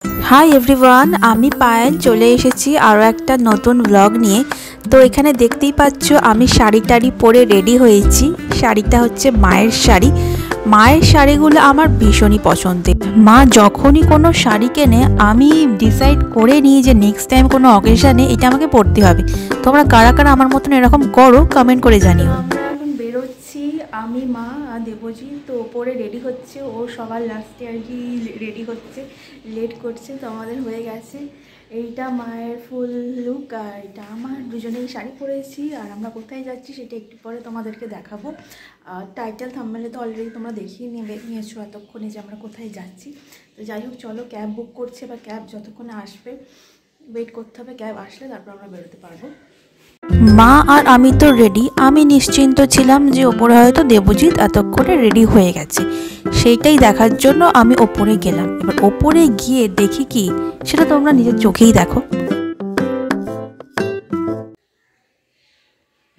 Hi everyone, আমি পায়েল চলে এসেছি আরও একটা নতুন ব্লগ নিয়ে। তো এখানে দেখতেই পাচ্ছ আমি শাড়ি টাড়ি পরে রেডি হয়েছি। শাড়িটা হচ্ছে মায়ের শাড়ি। মায়ের শাড়িগুলো আমার ভীষণই পছন্দের। মা যখনই কোনো শাড়ি কেনে আমি ডিসাইড করে নিই যে নেক্সট টাইম কোনো অকেশানে এটা আমাকে পরতে হবে। তোমরা কারা কারা আমার মতন এরকম করো কমেন্ট করে জানিও। এখন বেরোচ্ছি আমি, মা আর দেবজি। তো ওপরে রেডি হচ্ছে, ও সবার লাস্টে আর কি রেডি হচ্ছে, লেট করছে। তো আমাদের হয়ে গেছে। এইটা মায়ের ফুল লুক আর এটা আমার, দুজনেই শাড়ি পরেছি। আর আমরা কোথায় যাচ্ছি সেটা একটু পরে তোমাদেরকে দেখাবো। টাইটেল থাম্বনেলে তো অলরেডি তোমরা দেখিয়ে নিয়েছো এতক্ষণে যে আমরা কোথায় যাচ্ছি। তো যাই হোক, চলো ক্যাব বুক করছে, বা ক্যাব যতক্ষণে আসবে ওয়েট করতে হবে। ক্যাব আসলে তারপর আমরা বেরোতে পারবো। মা আর আমি তো রেডি। আমি নিশ্চিন্ত ছিলাম যে ওপরে হয়তো দেবজিৎ এতক্ষণে রেডি হয়ে গেছে, সেইটাই দেখার জন্য আমি ওপরে গেলাম। এবার ওপরে গিয়ে দেখি কি, সেটা তোমরা নিজের চোখেই দেখো।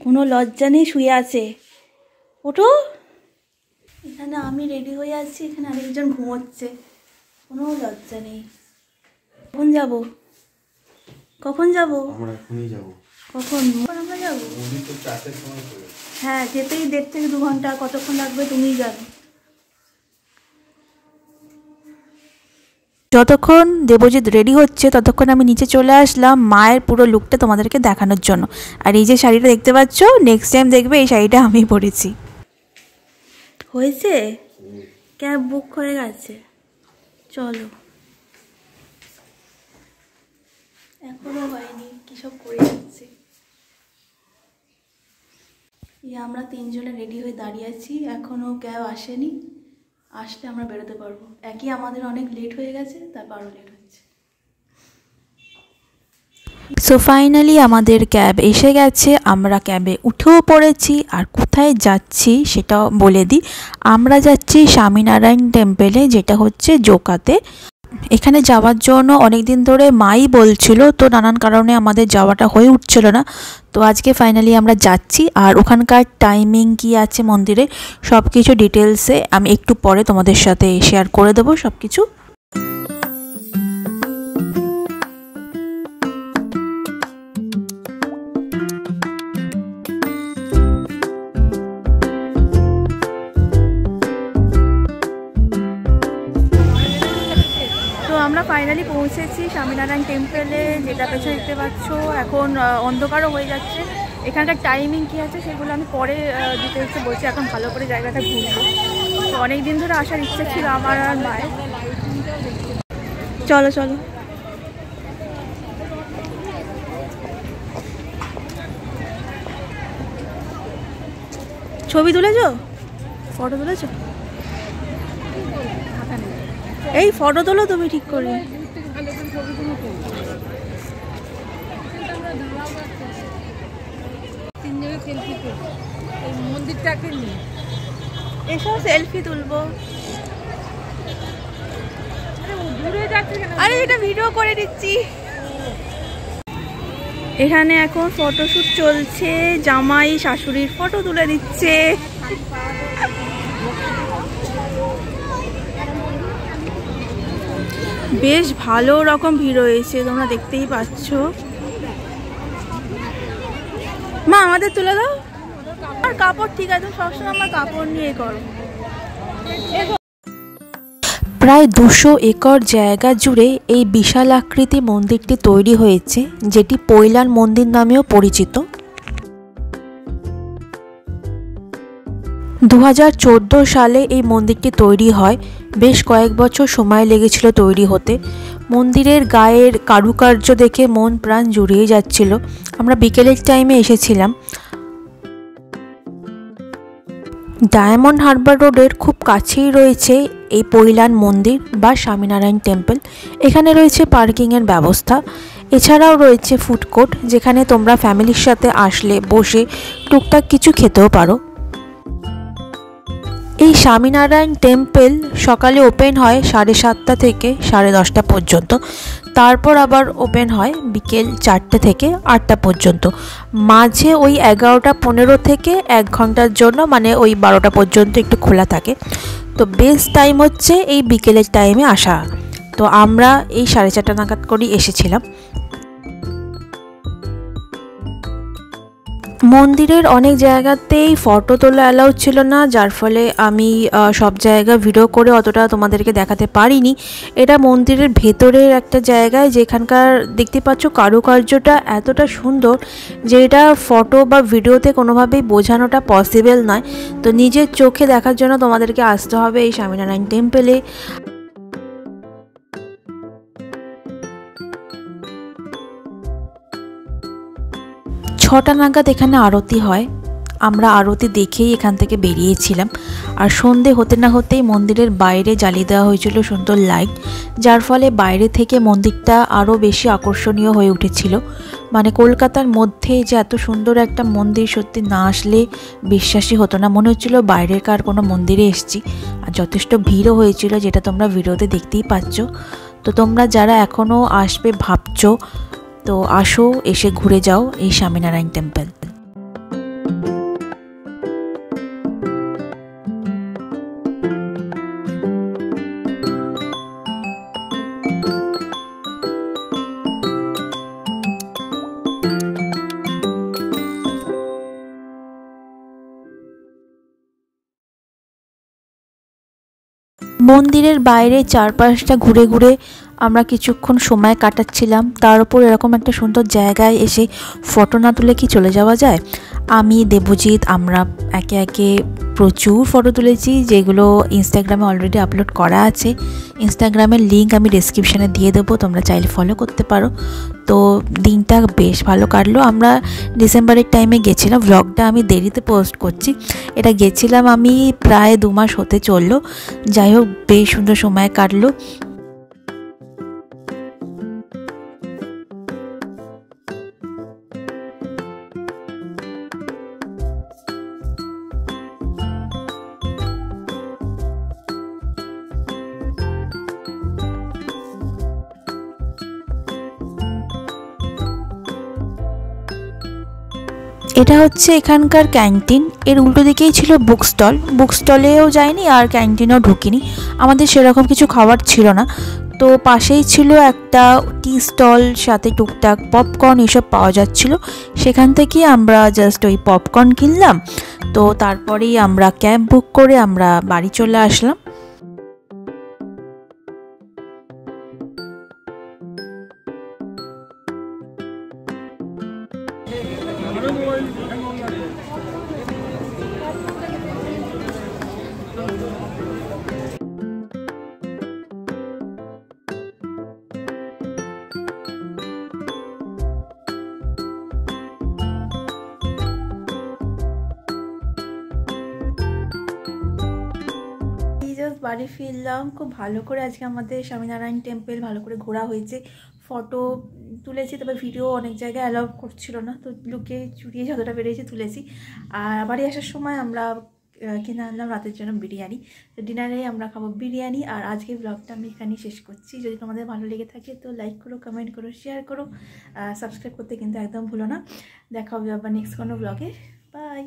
কোনো লজ্জা নেই, শুয়ে আছে। ওঠো। এখানে আমি রেডি হয়ে আছি, এখানে আরেকজন ঘুমোচ্ছে। কোনো লজ্জা নেই। কখন যাব? কখন যাব? আমরা এখনই যাব। কখন আমরা যাবো? হ্যাঁ, যেতেই 1.5 থেকে 2 ঘন্টা। কতক্ষণ লাগবে তুমিই জানো। যতক্ষণ দেবজিৎ রেডি হচ্ছে ততক্ষণ আমি নিচে চলে আসলাম মায়ের পুরো লুকটা তোমাদেরকে দেখানোর জন্য। আর এই যে শাড়িটা দেখতে পাচ্ছ, নেক্সট টাইম দেখবে এই শাড়িটা আমি পরেছি। হয়েছে, ক্যাব বুক হয়ে গেছে। চলো। এখনো হয়নি, কি সব করে যাচ্ছে। আমরা 3 জনে রেডি হয়ে দাঁড়িয়ে আছি, এখনও ক্যাব আসেনি। আসলে আমরা বেরোতে পারবো। একই আমাদের অনেক লেট হয়ে গেছে, তারপর আরও লেট হচ্ছে। সো ফাইনালি আমাদের ক্যাব এসে গেছে, আমরা ক্যাবে উঠেও পড়েছি। আর কোথায় যাচ্ছি সেটাও বলে দিই। আমরা যাচ্ছি স্বামীনারায়ণ টেম্পলে, যেটা হচ্ছে জোকাতে। এখানে যাওয়ার জন্য অনেক দিন ধরে মাই বলছিল, তো নানান কারণে আমাদের যাওয়াটা হয়ে উঠছিল না। তো আজকে ফাইনালি আমরা যাচ্ছি। আর ওখানকার টাইমিং কি আছে মন্দিরে সব কিছু ডিটেলসে আমি একটু পরে তোমাদের সাথে শেয়ার করে দেবো সব কিছু। আমরা ফাইনালি পৌঁছেছি স্বামীনারায়ণ টেম্পলে, যেটা পেছনে দেখতে পাচ্ছ। এখন অন্ধকারও হয়ে যাচ্ছে। এখানকার টাইমিং কী আছে সেগুলো আমি পরে ডিটেলসে বলছি। এখন ভালো করে জায়গাটা ঘুরবো। তো অনেক দিন ধরে আসার ইচ্ছা ছিল আমার আর মায়ের। চলো চলো। ছবি তুলেছো? ফটো তুলেছো? এই ফটো তোলো তুমি ঠিক করে। মন্দিরটাকে নিয়ে এসব সেলফি তুলবো। আরে এটা ভিডিও করে দিচ্ছি। এখানে এখন ফটোশুট চলছে, জামাই শাশুড়ির ফটো তুলে দিচ্ছে। বেশ ভালো রকম ভিড় হয়েছে, তোমরা দেখতেই পাচ্ছ। মা আমাদের তুলে দাও। আর কাপড় ঠিক আছে, সবসময় আমার কাপড় নিয়ে করো। প্রায় 200 একর জায়গা জুড়ে এই বিশাল আকৃতি মন্দিরটি তৈরি হয়েছে, যেটি পৈলান মন্দির নামেও পরিচিত। 2014 সালে এই মন্দিরটি তৈরি হয়। বেশ কয়েক বছর সময় লেগেছিল তৈরি হতে। মন্দিরের গায়ের কারুকার্য দেখে মন প্রাণ জুড়িয়ে যাচ্ছিল। আমরা বিকেলের টাইমে এসেছিলাম। ডায়মন্ড হারবার রোডের খুব কাছেই রয়েছে এই পৈলান মন্দির বা স্বামীনারায়ণ টেম্পল। এখানে রয়েছে পার্কিংয়ের ব্যবস্থা। এছাড়াও রয়েছে ফুড কোর্ট, যেখানে তোমরা ফ্যামিলির সাথে আসলে বসে টুকটাক কিছু খেতেও পারো। এই স্বামীনারায়ণ টেম্পল সকালে ওপেন হয় 7:30 থেকে 10:30 পর্যন্ত। তারপর আবার ওপেন হয় বিকেল 4টে থেকে 8টা পর্যন্ত। মাঝে ওই 11:15 থেকে 1 ঘন্টার জন্য, মানে ওই 12টা পর্যন্ত একটু খোলা থাকে। তো বেস্ট টাইম হচ্ছে এই বিকেলের টাইমে আসা। তো আমরা এই 4:30 নাগাদ করেই এসেছিলাম। মন্দিরের অনেক জায়গাতেই ফটো তোলা অ্যালাউ ছিল না, যার ফলে আমি সব জায়গা ভিডিও করে অতটা তোমাদেরকে দেখাতে পারিনি। এটা মন্দিরের ভেতরের একটা জায়গায়, যেখানকার দেখতে পাচ্ছ কারুকার্যটা এতটা সুন্দর যে এটা ফটো বা ভিডিওতে কোনোভাবেই বোঝানোটা পসিবল নয়। তো নিজের চোখে দেখার জন্য তোমাদেরকে আসতে হবে এই স্বামীনারায়ণ টেম্পলে। 6টা নাগাদ এখানে আরতি হয়। আমরা আরতি দেখেই এখান থেকে বেরিয়েছিলাম। আর সন্ধে হতে না হতেই মন্দিরের বাইরে জ্বালিয়ে দেওয়া হয়েছিল সুন্দর লাইট, যার ফলে বাইরে থেকে মন্দিরটা আরও বেশি আকর্ষণীয় হয়ে উঠেছিল। মানে কলকাতার মধ্যে যে এত সুন্দর একটা মন্দির সত্যি না আসলে বিশ্বাসই হতো না, মনে হচ্ছিল বাইরের কার কোনো মন্দিরে এসেছি। আর যথেষ্ট ভিড়ও হয়েছিল, যেটা তোমরা ভিডিওতে দেখতেই পাচ্ছ। তো তোমরা যারা এখনও আসবে ভাবছো, তো আসো, এসে ঘুরে যাও এই স্বামীনারায়ণ টেম্পল। মন্দিরের বাইরে চারপাশটা ঘুরে ঘুরে আমরা কিছুক্ষণ সময় কাটাচ্ছিলাম। তার উপর এরকম একটা সুন্দর জায়গায় এসে ফটো না তুলে কি চলে যাওয়া যায়? আমি, দেবজিৎ, আমরা একে একে প্রচুর ফটো তুলেছি, যেগুলো ইনস্টাগ্রামে অলরেডি আপলোড করা আছে। ইনস্টাগ্রামের লিঙ্ক আমি ডেসক্রিপশানে দিয়ে দেবো, তোমরা চাইলে ফলো করতে পারো। তো দিনটা বেশ ভালো কাটলো। আমরা ডিসেম্বরের টাইমে গেছিলাম, ভ্লগটা আমি দেরিতে পোস্ট করছি। এটা গেছিলাম আমি প্রায় 2 মাস হতে চললো। যাই হোক, বেশ সুন্দর সময় কাটলো। এটা হচ্ছে এখানকার ক্যান্টিন। এর উল্টো দিকেই ছিল বুক স্টল। বুক স্টলেও যাইনি আর ক্যান্টিনেও ঢুকিনি, আমাদের সেরকম কিছু খাবার ছিল না। তো পাশেই ছিল একটা টি স্টল, সাথে টুকটাক পপকর্ন এসব পাওয়া যাচ্ছিল। সেখান থেকেই আমরা জাস্ট ওই পপকর্ন কিনলাম। তো তারপরেই আমরা ক্যাব বুক করে আমরা বাড়ি চলে আসলাম। বাড়ি ফিরলাম, খুব ভালো করে আজকে আমাদের স্বামীনারায়ণ টেম্পল ভালো করে ঘোরা হয়েছে। ফটো তুলেছি, তবে ভিডিও অনেক জায়গায় অ্যালাউ করছিল না, তো লুকিয়ে চুরিয়ে যতটা পেরেছি তুলেছি। আর বাড়ি আসার সময় আমরা কিনে আনলাম রাতের জন্য বিরিয়ানি। তো ডিনারে আমরা খাবো বিরিয়ানি। আর আজকের ব্লগটা আমি এখানেই শেষ করছি। যদি তোমাদের ভালো লেগে থাকে তো লাইক করো, কমেন্ট করো, শেয়ার করো, সাবস্ক্রাইব করতে কিন্তু একদম ভুলো না। দেখা হবে আবার নেক্সট কোনো ব্লগে। বাই।